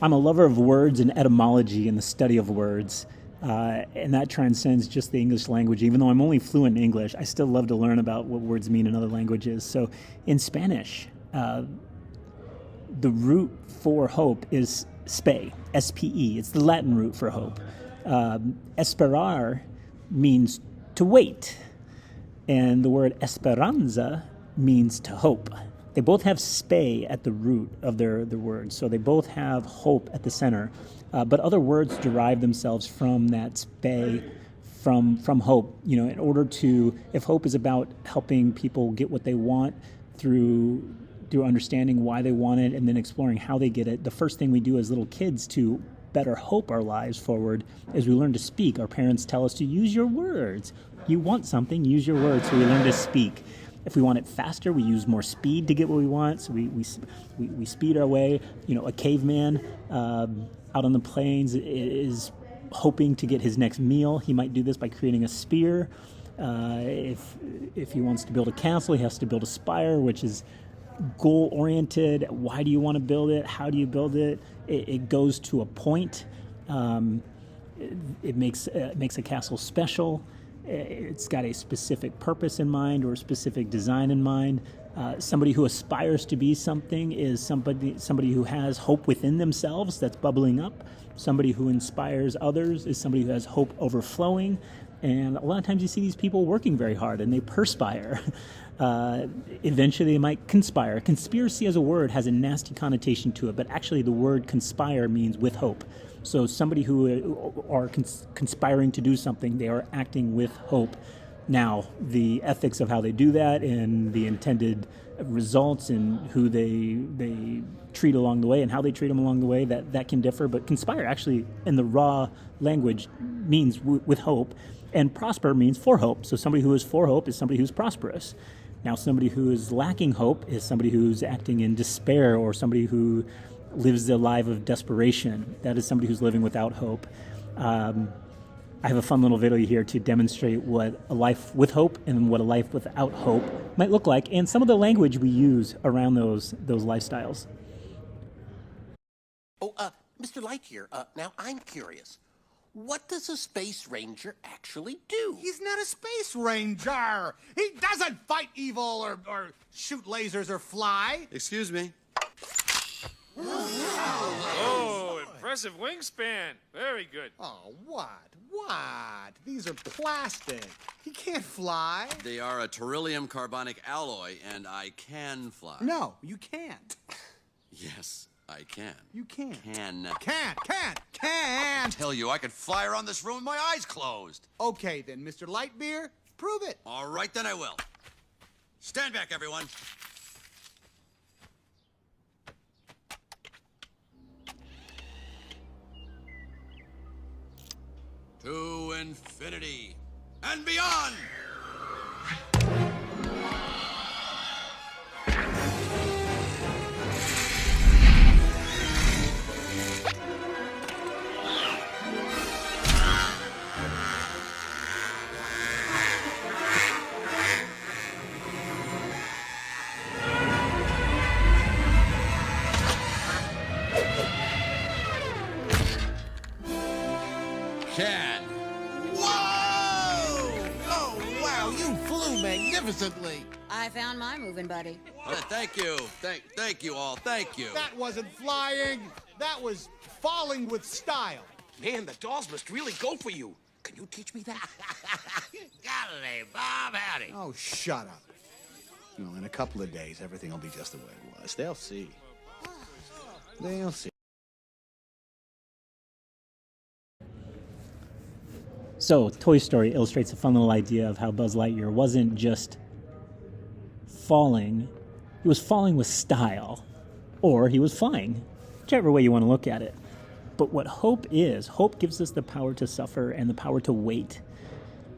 I'm a lover of words and etymology and the study of words. And that transcends just the English language. Even though I'm only fluent in English, I still love to learn about what words mean in other languages. So in Spanish, the root for hope is spe, S-P-E. It's the Latin root for hope. Esperar means to wait. And the word esperanza means to hope. They both have spe at the root of their words, so they both have hope at the center. But other words derive themselves from that spe, from hope. You know, in order to, if hope is about helping people get what they want through understanding why they want it and then exploring how they get it, the first thing we do as little kids to better hope our lives forward is we learn to speak. Our parents tell us to use your words. You want something, use your words, so we learn to speak. If we want it faster, we use more speed to get what we want, so we speed our way. You know, a caveman out on the plains is hoping to get his next meal. He might do this by creating a spear. If he wants to build a castle, he has to build a spire, which is goal-oriented. Why do you want to build it? How do you build it? It goes to a point. It makes a castle special. It's got a specific purpose in mind or a specific design in mind. Somebody who aspires to be something is somebody who has hope within themselves that's bubbling up. Somebody who inspires others is somebody who has hope overflowing. And a lot of times you see these people working very hard and they perspire. Eventually they might conspire. Conspiracy as a word has a nasty connotation to it, but actually the word conspire means with hope. So somebody who are conspiring to do something, they are acting with hope. Now, the ethics of how they do that and the intended results and who they treat along the way and how they treat them along the way, that can differ. But conspire actually in the raw language means with hope, and prosper means for hope. So somebody who is for hope is somebody who's prosperous. Now, somebody who is lacking hope is somebody who's acting in despair, or somebody who lives the life of desperation. That is somebody who's living without hope. I have a fun little video here to demonstrate what a life with hope and what a life without hope might look like, and some of the language we use around those lifestyles. Oh, Mr. Light here. Now I'm curious. What does a space ranger actually do? He's not a space ranger. He doesn't fight evil or shoot lasers or fly. Excuse me. Oh, impressive wingspan. Very good. Oh, what? These are plastic. He can't fly. They are a beryllium carbonic alloy, and I can fly. No, you can't. Yes, I can. You can't. Can. Can't. Tell you, I could fly around this room with my eyes closed. Okay, then, Mr. Lightbeer, prove it. All right, then I will. Stand back, everyone. To infinity and beyond! Can. Whoa! Oh, wow, you flew magnificently. I found my moving buddy. Thank you. Thank you all. Thank you. That wasn't flying. That was falling with style. Man, the dolls must really go for you. Can you teach me that? Golly, Bob, howdy. Oh, shut up. Well, in a couple of days, everything will be just the way it was. They'll see. They'll see. So, Toy Story illustrates a fun little idea of how Buzz Lightyear wasn't just falling, he was falling with style, or he was flying, whichever way you want to look at it. But what hope is, hope gives us the power to suffer and the power to wait.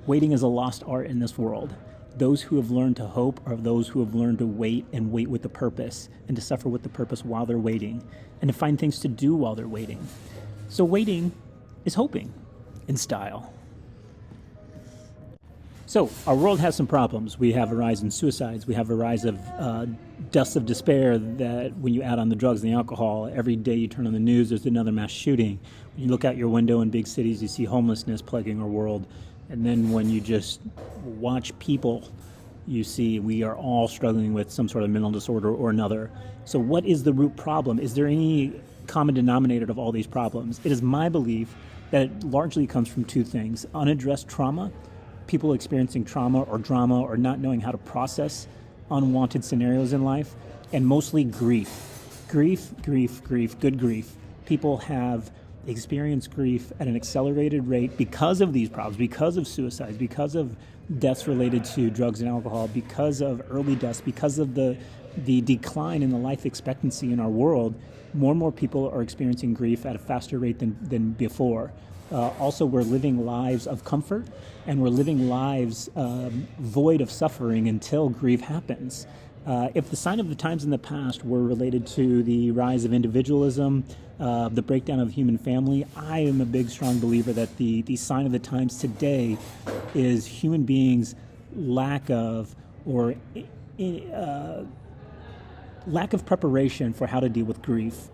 Waiting is a lost art in this world. Those who have learned to hope are those who have learned to wait and wait with a purpose, and to suffer with the purpose while they're waiting, and to find things to do while they're waiting. So waiting is hoping in style. So our world has some problems. We have a rise in suicides. We have a rise of deaths of despair that when you add on the drugs and the alcohol, every day you turn on the news, there's another mass shooting. When you look out your window in big cities, you see homelessness plaguing our world. And then when you just watch people, you see we are all struggling with some sort of mental disorder or another. So what is the root problem? Is there any common denominator of all these problems? It is my belief that it largely comes from two things: unaddressed trauma, people experiencing trauma or drama or not knowing how to process unwanted scenarios in life, and mostly grief. Grief, good grief. People have experienced grief at an accelerated rate because of these problems, because of suicides, because of deaths related to drugs and alcohol, because of early deaths, because of the decline in the life expectancy in our world. More and more people are experiencing grief at a faster rate than before. Also, we're living lives of comfort, and we're living lives void of suffering until grief happens. If the sign of the times in the past were related to the rise of individualism, the breakdown of human family, I am a big, strong believer that the sign of the times today is human beings' lack of preparation for how to deal with grief.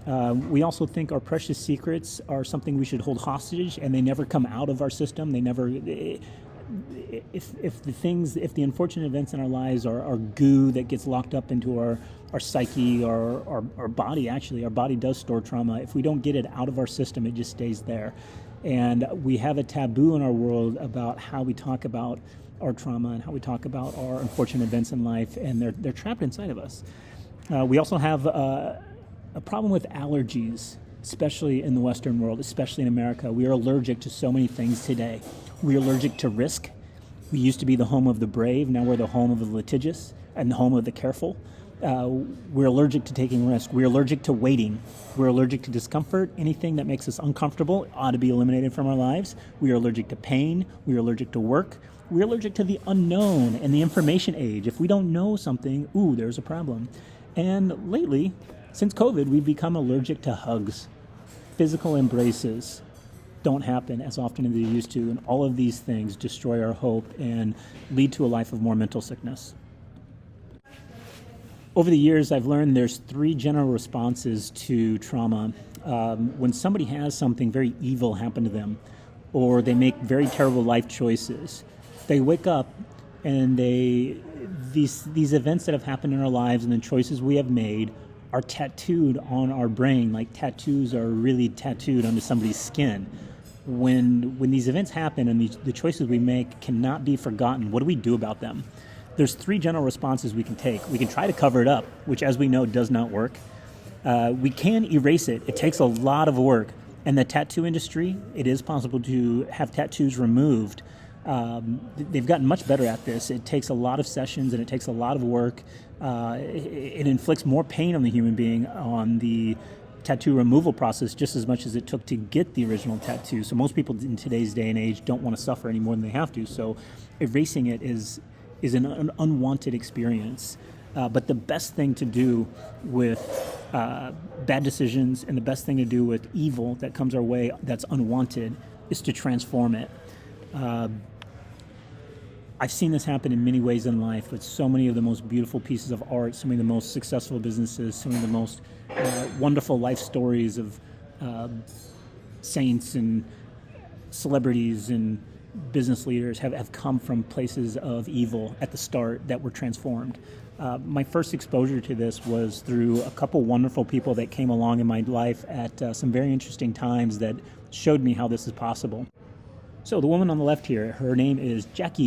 We also think our precious secrets are something we should hold hostage, and they never come out of our system. They never. If the unfortunate events in our lives are goo that gets locked up into our psyche, our body. Actually, our body does store trauma. If we don't get it out of our system, it just stays there. And we have a taboo in our world about how we talk about our trauma and how we talk about our unfortunate events in life, and they're trapped inside of us. We also have a problem with allergies, especially in the Western world, especially in America. We are allergic to so many things today. We're allergic to risk. We used to be the home of the brave. Now we're the home of the litigious and the home of the careful. We're allergic to taking risks. We're allergic to waiting. We're allergic to discomfort. Anything that makes us uncomfortable ought to be eliminated from our lives. We are allergic to pain. We are allergic to work. We're allergic to the unknown and the information age. If we don't know something, there's a problem. And lately, since COVID, we've become allergic to hugs. Physical embraces don't happen as often as they used to, and all of these things destroy our hope and lead to a life of more mental sickness. Over the years, I've learned there's 3 general responses to trauma. When somebody has something very evil happen to them, or they make very terrible life choices, they wake up and these events that have happened in our lives and the choices we have made are tattooed on our brain, like tattoos are really tattooed onto somebody's skin. When these events happen and the choices we make cannot be forgotten, what do we do about them? There's 3 general responses we can take. We can try to cover it up, which, as we know, does not work. We can erase it. It takes a lot of work. In the tattoo industry, it is possible to have tattoos removed. They've gotten much better at this. It takes a lot of sessions and it takes a lot of work. It inflicts more pain on the human being on the tattoo removal process just as much as it took to get the original tattoo. So most people in today's day and age don't want to suffer any more than they have to. So erasing it is an unwanted experience. But the best thing to do with bad decisions and the best thing to do with evil that comes our way that's unwanted is to transform it. I've seen this happen in many ways in life with so many of the most beautiful pieces of art, so many of the most successful businesses, some of the most wonderful life stories of saints and celebrities and business leaders have come from places of evil at the start that were transformed. My first exposure to this was through a couple wonderful people that came along in my life at some very interesting times that showed me how this is possible. So the woman on the left here, her name is Jackie